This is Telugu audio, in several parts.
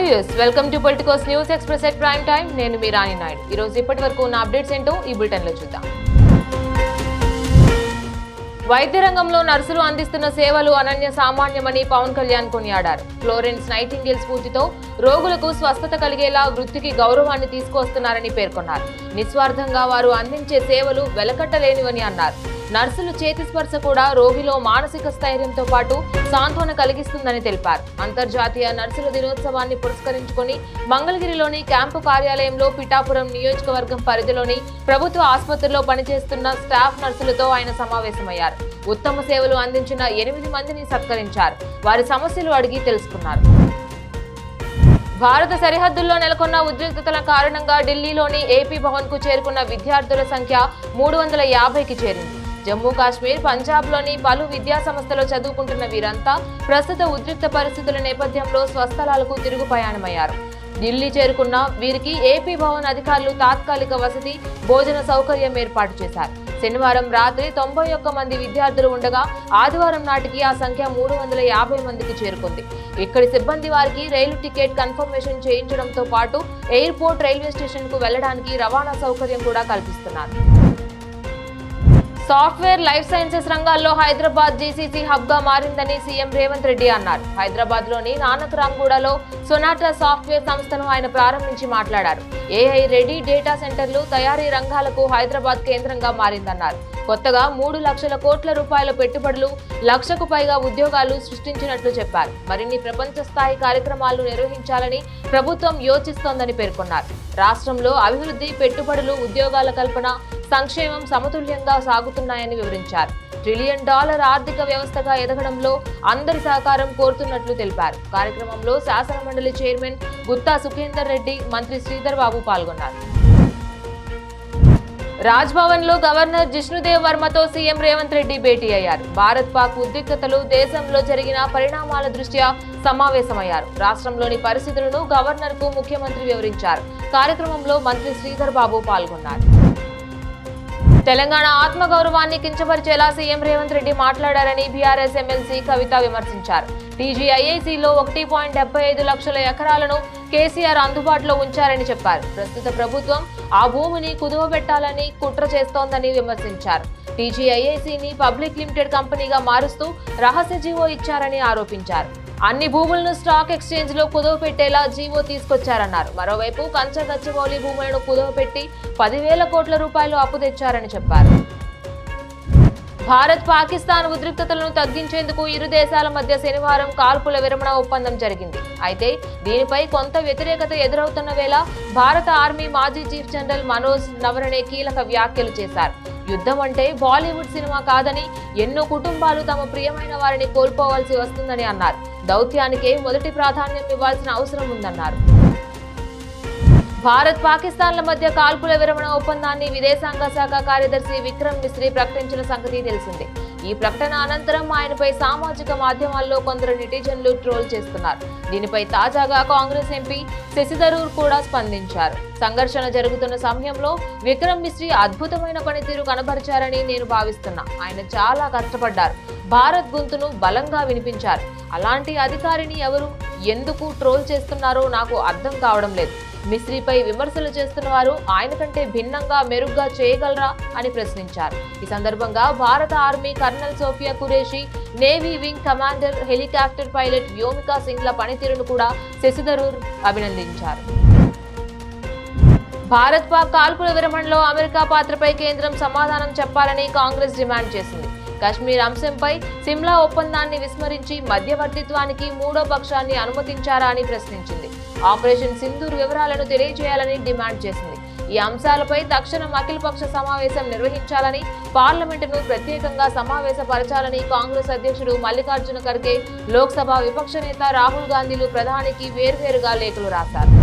Viewers welcome to Politicos news express at prime time. నేను మీ రాణి నాయుడు. ఈ రోజు ఇప్పటి వరకు ఉన్న అప్డేట్స్ ఏంటో ఈ బులెటిన్ లో చూద్దాం. వైద్య రంగంలో నర్సులు అందిస్తున్న సేవలు అనన్య సామాన్యమని పవన్ కళ్యాణ్ కొనియాడారు. ఫ్లోరెన్స్ నైటింగేల్ స్ఫూర్తితో రోగులకు స్వస్థత కలిగేలా వృత్తికి గౌరవాన్ని తీసుకొస్తున్నారని పేర్కొన్నారు. నిస్వార్థంగా వారు అందించే సేవలు వెలకట్టలేనివని అన్నారు. నర్సులు చేతి స్పర్శ కూడా రోగిలో మానసిక స్థైర్యంతో పాటు సాంత్వన కలిగిస్తుందని తెలిపారు. అంతర్జాతీయ నర్సుల దినోత్సవాన్ని పురస్కరించుకొని మంగళగిరిలోని క్యాంపు కార్యాలయంలో పిఠాపురం నియోజకవర్గం పరిధిలోని ప్రభుత్వ ఆసుపత్రిలో పనిచేస్తున్న స్టాఫ్ నర్సులతో ఆయన సమావేశమయ్యారు. ఉత్తమ సేవలు అందించిన 8 మందిని సత్కరించారు. వారి సమస్యలు అడిగి తెలుసుకున్నారు. భారత సరిహద్దుల్లో నెలకొన్న ఉద్రిక్తతల కారణంగా ఢిల్లీలోని ఏపీ భవన్ కు చేరుకున్న విద్యార్థుల సంఖ్య 350కి చేరింది. జమ్మూ కాశ్మీర్, పంజాబ్లోని పలు విద్యా సంస్థలో చదువుకుంటున్న వీరంతా ప్రస్తుత ఉద్రిక్త పరిస్థితుల నేపథ్యంలో స్వస్థలాలకు తిరుగు ప్రయాణమయ్యారు. ఢిల్లీ చేరుకున్న వీరికి ఏపీ భవన్ అధికారులు తాత్కాలిక వసతి, భోజన సౌకర్యం ఏర్పాటు చేశారు. శనివారం రాత్రి 91 మంది విద్యార్థులు ఉండగా ఆదివారం నాటికి ఆ సంఖ్య 350 మందికి చేరుకుంది. ఇక్కడి సిబ్బంది వారికి రైలు టికెట్ కన్ఫర్మేషన్ చేయించడంతో పాటు ఎయిర్పోర్ట్, రైల్వే స్టేషన్ కు వెళ్లడానికి రవాణా సౌకర్యం కూడా కల్పిస్తున్నారు. సాఫ్ట్వేర్, లైఫ్ సైన్సెస్ రంగాల్లో హైదరాబాద్ జీసీసీ హబ్ గా మారిందని సీఎం రేవంత్ రెడ్డి అన్నారు. హైదరాబాద్ లోని నానక్ రాంగూడలో సొనాటా సాఫ్ట్వేర్ సంస్థను ఆయన ప్రారంభించి మాట్లాడారు. ఏఐ రెడీ డేటా సెంటర్లు, తయారీ రంగాలకు హైదరాబాద్ కేంద్రంగా మారిందన్నారు. కొత్తగా 3 లక్షల కోట్ల రూపాయల పెట్టుబడులు, 1,00,000కు పైగా ఉద్యోగాలు సృష్టించినట్లు చెప్పారు. మరిన్ని ప్రపంచ స్థాయి కార్యక్రమాలు నిర్వహించాలని ప్రభుత్వం యోచిస్తోందని పేర్కొన్నారు. రాష్ట్రంలో అభివృద్ధి, పెట్టుబడులు, ఉద్యోగాల కల్పన, సంక్షేమం సమతుల్యంగా సాగుతున్నాయని వివరించారు. $1 ట్రిలియన్ ఆర్థిక వ్యవస్థగా ఎదగడంలో అందరి సహకారం కోరుతున్నట్లు తెలిపారు. కార్యక్రమంలో శాసన మండలి చైర్మన్ గుత్తా సుఖేందర్ రెడ్డి, మంత్రి శ్రీధర్ బాబు పాల్గొన్నారు. రాజ్ భవన్ లో గవర్నర్ జిష్ణుదేవ్ వర్మతో సీఎం రేవంత్ రెడ్డి భేటీ అయ్యారు. భారత్ పాక్ ఉద్రిక్తతలు, దేశంలో జరిగిన పరిణామాల దృష్ట్యా సమావేశమయ్యారు. రాష్ట్రంలోని పరిస్థితులను గవర్నర్ కు ముఖ్యమంత్రి వివరించారు. కార్యక్రమంలో మంత్రి శ్రీధర్ బాబు పాల్గొన్నారు. తెలంగాణ ఆత్మగౌరవాన్ని కించపరిచేలా సీఎం రేవంత్ రెడ్డి మాట్లాడారని బీఆర్ఎస్ ఎమ్మెల్సీ కవిత విమర్శించారు. టీజీఐఐసీలో 1.75 లక్షల ఎకరాలను కేసీఆర్ అందుబాటులో ఉంచారని చెప్పారు. ప్రస్తుత ప్రభుత్వం ఆ భూమిని కుదువబెట్టాలని కుట్ర చేస్తోందని విమర్శించారు. టీజీఐఐసీని పబ్లిక్ లిమిటెడ్ కంపెనీగా మారుస్తూ రహస్య జీవో ఇచ్చారని ఆరోపించారు. అన్ని భూములను స్టాక్ ఎక్స్చేంజ్ లో కుదవపెట్టేలా జీవో తీసుకొచ్చారన్నారు. మరోవైపు కంచగచ్చిబౌలి భూములను కుదవపెట్టి 10,000 కోట్ల రూపాయలు అప్పు తెచ్చారని చెప్పారు. భారత్, పాకిస్తాన్ ఉద్రిక్తతలను తగ్గించేందుకు ఇరు దేశాల మధ్య శనివారం కాల్పుల విరమణ ఒప్పందం జరిగింది. అయితే దీనిపై కొంత వ్యతిరేకత ఎదురవుతున్న వేళ భారత ఆర్మీ మాజీ చీఫ్ జనరల్ మనోజ్ నవరణే కీలక వ్యాఖ్యలు చేశారు. యుద్ధం అంటే బాలీవుడ్ సినిమా కాదని, ఎన్నో కుటుంబాలు తమ ప్రియమైన వారిని కోల్పోవాల్సి వస్తుందని అన్నారు. దౌత్యానికే మొదటి ప్రాధాన్యం ఇవ్వాల్సిన అవసరం ఉందన్నారు. భారత్, పాకిస్తాన్ల మధ్య కాల్పుల విరమణ ఒప్పందాన్ని విదేశాంగ శాఖ కార్యదర్శి విక్రమ్ మిశ్రీ ప్రకటించిన సంగతి తెలిసిందే. ఈ ప్రకటన అనంతరం ఆయనపై సామాజిక మాధ్యమాల్లో కొందరు నెటిజన్లు ట్రోల్ చేస్తున్నారు. దీనిపై తాజాగా కాంగ్రెస్ ఎంపీ శశి థరూర్ కూడా స్పందించారు. సంఘర్షణ జరుగుతున్న సమయంలో విక్రమ్ మిశ్రీ అద్భుతమైన పనితీరు కనబరిచారని నేను భావిస్తున్నా. ఆయన చాలా కష్టపడ్డారు. భారత్ గొంతును బలంగా వినిపించారు. అలాంటి అధికారిని ఎవరు ఎందుకు ట్రోల్ చేస్తున్నారో నాకు అర్థం కావడం లేదు. మిశ్రీపై విమర్శలు చేస్తున్న వారు ఆయన కంటే భిన్నంగా, మెరుగ్గా చేయగలరా అని ప్రశ్నించారు. ఈ సందర్భంగా భారత army colonel Sofiya Qureshi, navy wing commander, helicopter pilot Vyomika సింగ్ల పనితీరును కూడా శశి థరూర్ అభినందించారు. భారత్ పాక్ కాల్పుల విరమణలో అమెరికా పాత్రపై కేంద్రం సమాధానం చెప్పాలని కాంగ్రెస్ డిమాండ్ చేసింది. కశ్మీర్ అంశంపై సిమ్లా ఒప్పందాన్ని విస్మరించి మధ్యవర్తిత్వానికి 3వ పక్షాన్ని అనుమతించారా అని ప్రశ్నించింది. ఆపరేషన్ సింధూర్ వివరాలను తెలియజేయాలని డిమాండ్ చేసింది. ఈ అంశాలపై తక్షణం అఖిలపక్ష సమావేశం నిర్వహించాలని, పార్లమెంటును ప్రత్యేకంగా సమావేశపరచాలని కాంగ్రెస్ అధ్యక్షుడు మల్లికార్జున ఖర్గే, లోక్సభ విపక్ష నేత రాహుల్ గాంధీలు ప్రధానికి వేర్వేరుగా లేఖలు రాశారు.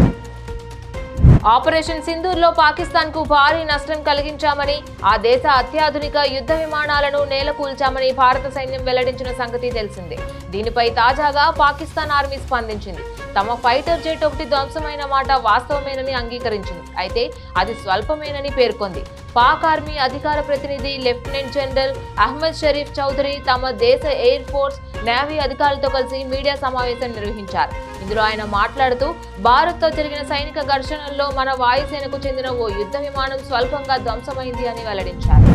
ఆపరేషన్ సింధూర్లో పాకిస్తాన్ కు భారీ నష్టం కలిగించామని, ఆ దేశ అత్యాధునిక యుద్ధ విమానాలను నేలకూల్చామని భారత సైన్యం వెల్లడించిన సంగతి తెలిసిందే. దీనిపై తాజాగా పాకిస్తాన్ ఆర్మీ స్పందించింది. తమ ఫైటర్ జెట్ ఒకటి ధ్వంసమైన మాట వాస్తవమేనని అంగీకరించింది. అయితే అది స్వల్పమేనని పేర్కొంది. పాక్ ఆర్మీ అధికార ప్రతినిధి లెఫ్టినెంట్ జనరల్ అహ్మద్ షరీఫ్ చౌదరి తమ దేశ ఎయిర్ ఫోర్స్, నేవీ అధికారులతో కలిసి మీడియా సమావేశం నిర్వహించారు. ఇందులో ఆయన మాట్లాడుతూ భారత్తో జరిగిన సైనిక ఘర్షణల్లో మన వాయుసేనకు చెందిన ఓ యుద్ధ విమానం స్వల్పంగా ధ్వంసమైంది అని వెల్లడించారు.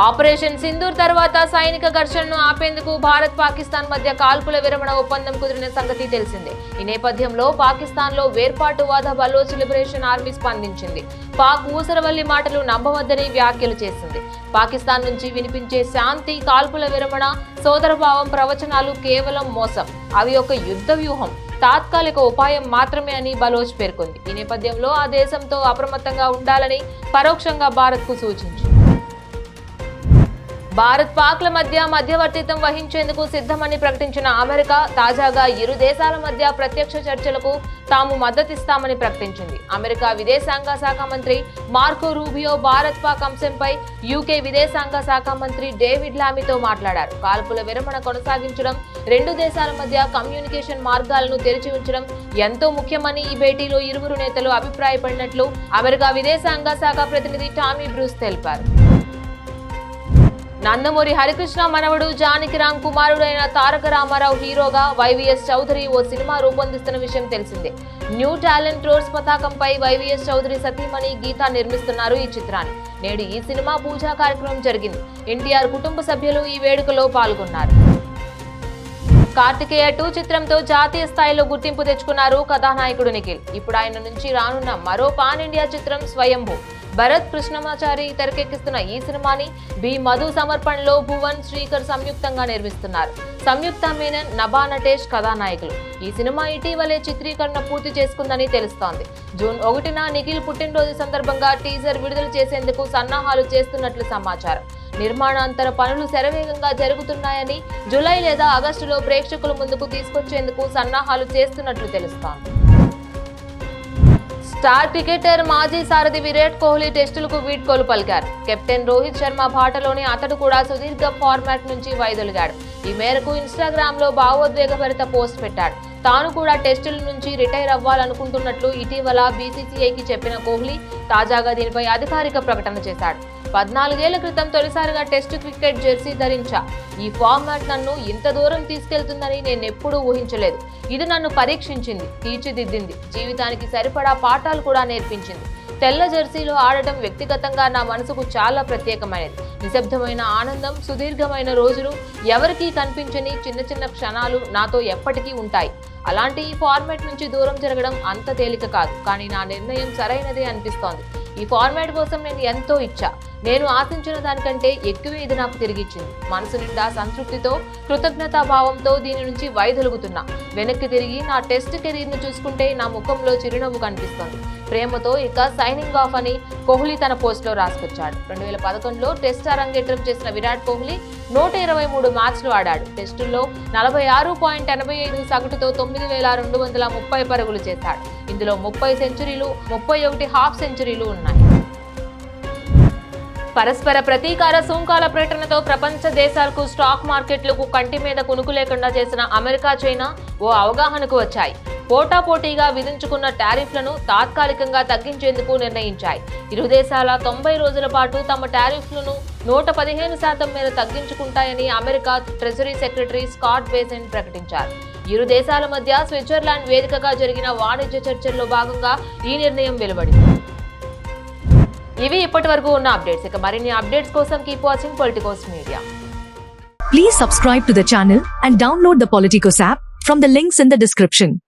ఆపరేషన్ సింధూర్ తర్వాత సైనిక ఘర్షణను ఆపేందుకు భారత్ పాకిస్తాన్ మధ్య కాల్పుల విరమణ ఒప్పందం కుదిరిన సంగతి తెలిసిందే. ఈ నేపథ్యంలో పాకిస్తాన్లో వేర్పాటువాద బలోచ్ లిబరేషన్ ఆర్మీ స్పందించింది. పాక్ ఊసరవల్లి మాటలు నమ్మవద్దని వ్యాఖ్యలు చేసింది. పాకిస్తాన్ నుంచి వినిపించే శాంతి, కాల్పుల విరమణ, సోదరభావం ప్రవచనాలు కేవలం మోసం, అవి ఒక యుద్ధ వ్యూహం, తాత్కాలిక ఉపాయం మాత్రమే అని బలోచ్ పేర్కొంది. ఈ నేపథ్యంలో ఆ దేశంతో అప్రమత్తంగా ఉండాలని పరోక్షంగా భారత్కు సూచించింది. భారత్ పాక్ల మధ్య మధ్యవర్తిత్వం వహించేందుకు సిద్ధమని ప్రకటించిన అమెరికా తాజాగా ఇరు దేశాల మధ్య ప్రత్యక్ష చర్చలకు తాము మద్దతిస్తామని ప్రకటించింది. అమెరికా విదేశాంగ శాఖ మంత్రి మార్కో రూబియో భారత్ పాక్ అంశంపై యూకే విదేశాంగ శాఖ మంత్రి డేవిడ్ లామీతో మాట్లాడారు. కాల్పుల విరమణ కొనసాగించడం, రెండు దేశాల మధ్య కమ్యూనికేషన్ మార్గాలను తెరిచి ఉంచడం ఎంతో ముఖ్యమని ఈ భేటీలో ఇరువురు నేతలు అభిప్రాయపడినట్లు అమెరికా విదేశాంగ శాఖ ప్రతినిధి టామీ బ్రూస్ తెలిపారు. నందమూరి హరికృష్ణ మనవడు జానకిరామ్ కుమారుడైన తారక రామారావు హీరోగా వైవిఎస్ చౌదరి ఓ సినిమా రూపొందిస్తున్న విషయం తెలిసిందే. న్యూ టాలెంట్ రోడ్స్ పతాకంపై వైవిఎస్ చౌదరి సతీమణి గీత నిర్మిస్తున్నారు ఈ చిత్రాన్ని. నేడు ఈ సినిమా పూజా కార్యక్రమం జరిగింది. ఎన్టీఆర్ కుటుంబ సభ్యులు ఈ వేడుకలో పాల్గొన్నారు. కార్తికేయ 2 చిత్రంతో జాతీయ స్థాయిలో గుర్తింపు తెచ్చుకున్నారు కథానాయకుడు నిఖిల్. ఇప్పుడు ఆయన నుంచి రానున్న మరో పాన్ ఇండియా చిత్రం స్వయంభూ. భరత్ కృష్ణమాచారి తెరకెక్కిస్తున్న ఈ సినిమాని బి మధు సమర్పణలో భువన్, శ్రీకర్ సంయుక్తంగా నిర్మిస్తున్నారు. సంయుక్త మేనన్, నభా నటేష్ కథానాయకులు. ఈ సినిమా ఇటీవలే చిత్రీకరణ పూర్తి చేసుకుందని తెలుస్తోంది. జూన్ 1న నిఖిల్ పుట్టినరోజు సందర్భంగా టీజర్ విడుదల చేసేందుకు సన్నాహాలు చేస్తున్నట్లు సమాచారం. నిర్మాణాంతర పనులు శరవేగంగా జరుగుతున్నాయని, జూలై లేదా ఆగస్టులో ప్రేక్షకుల ముందుకు తీసుకొచ్చేందుకు సన్నాహాలు చేస్తున్నట్లు తెలుస్తోంది. స్టార్ క్రికెటర్ మాజీ సారథి విరాట్ కోహ్లీ టెస్టులకు వీడ్కోలు పలికారు. కెప్టెన్ రోహిత్ శర్మ బాటలోనే అతడు కూడా సుదీర్ఘ ఫార్మాట్ నుంచి వైదొలిగాడు. ఈ మేరకు ఇన్స్టాగ్రామ్ లో భావోద్వేగభరిత పోస్ట్ పెట్టాడు. తాను కూడా టెస్టుల నుంచి రిటైర్ అవ్వాలనుకుంటున్నట్లు ఇటీవల బీసీసీఐకి చెప్పిన కోహ్లీ తాజాగా దీనిపై అధికారిక ప్రకటన చేశాడు. 14 ఏళ్ల క్రితం తొలిసారిగా టెస్టు క్రికెట్ జెర్సీ ధరించా. ఈ ఫార్మాట్ నన్ను ఇంత దూరం తీసుకెళ్తుందని నేనెప్పుడూ ఊహించలేదు. ఇది నన్ను పరీక్షించింది, తీర్చిదిద్దింది, జీవితానికి సరిపడా పాఠాలు కూడా నేర్పించింది. తెల్ల జెర్సీలో ఆడటం వ్యక్తిగతంగా నా మనసుకు చాలా ప్రత్యేకమైనది. నిశ్శబ్దమైన ఆనందం, సుదీర్ఘమైన రోజులు, ఎవరికీ కనిపించని చిన్న చిన్న క్షణాలు నాతో ఎప్పటికీ ఉంటాయి. అలాంటి ఈ ఫార్మాట్ నుంచి దూరం జరగడం అంత తేలిక కాదు, కానీ నా నిర్ణయం సరైనదే అనిపిస్తోంది. ఈ ఫార్మాట్ కోసం నేను ఎంతో ఇచ్చా. నేను ఆశించిన దానికంటే ఎక్కువే ఇది నాకు తిరిగిచ్చింది. మనసు నిండా సంతృప్తితో, కృతజ్ఞతాభావంతో దీని నుంచి వైదొలుగుతున్నా. వెనక్కి తిరిగి నా టెస్ట్ కెరీర్ను చూసుకుంటే నా ముఖంలో చిరునవ్వు కనిపిస్తోంది. ప్రేమతో ఇక సైనింగ్ ఆఫ్ అని కోహ్లీ తన పోస్ట్లో రాసుకొచ్చాడు. 2011లో టెస్ట్ అరంగేట్రం చేసిన విరాట్ కోహ్లీ 123 మ్యాచ్లు ఆడాడు. టెస్టుల్లో 46.85 సగటుతో 9,230 పరుగులు చేశాడు. ఇందులో 30 సెంచరీలు, 31 హాఫ్ సెంచరీలు ఉన్నాయి. పరస్పర ప్రతీకార సుంకాల ప్రకటనతో ప్రపంచ దేశాలకు, స్టాక్ మార్కెట్లకు కంటి మీద కునుకు లేకుండా చేసిన అమెరికా, చైనా ఓ అవగాహనకు వచ్చాయి. పోటాపోటీగా విధించుకున్న టారిఫ్లను తాత్కాలికంగా తగ్గించేందుకు నిర్ణయించాయి. ఇరు దేశాల 90 రోజుల పాటు తమ టారిఫ్లను 115% మేర తగ్గించుకుంటాయని America treasury secretary Scott Bessent ప్రకటించారు. ఇరు దేశాల మధ్య స్విట్జర్లాండ్ వేదికగా జరిగిన వాణిజ్య చర్చల్లో భాగంగా ఈ నిర్ణయం వెలువడింది. ఇవి ఇప్పటివరకు ఉన్న అప్డేట్స్. ఇక మరిన్ని అప్డేట్స్ కోసం keep watching Politicos Media. Please subscribe to the channel and download the Politicos app from the links in the description.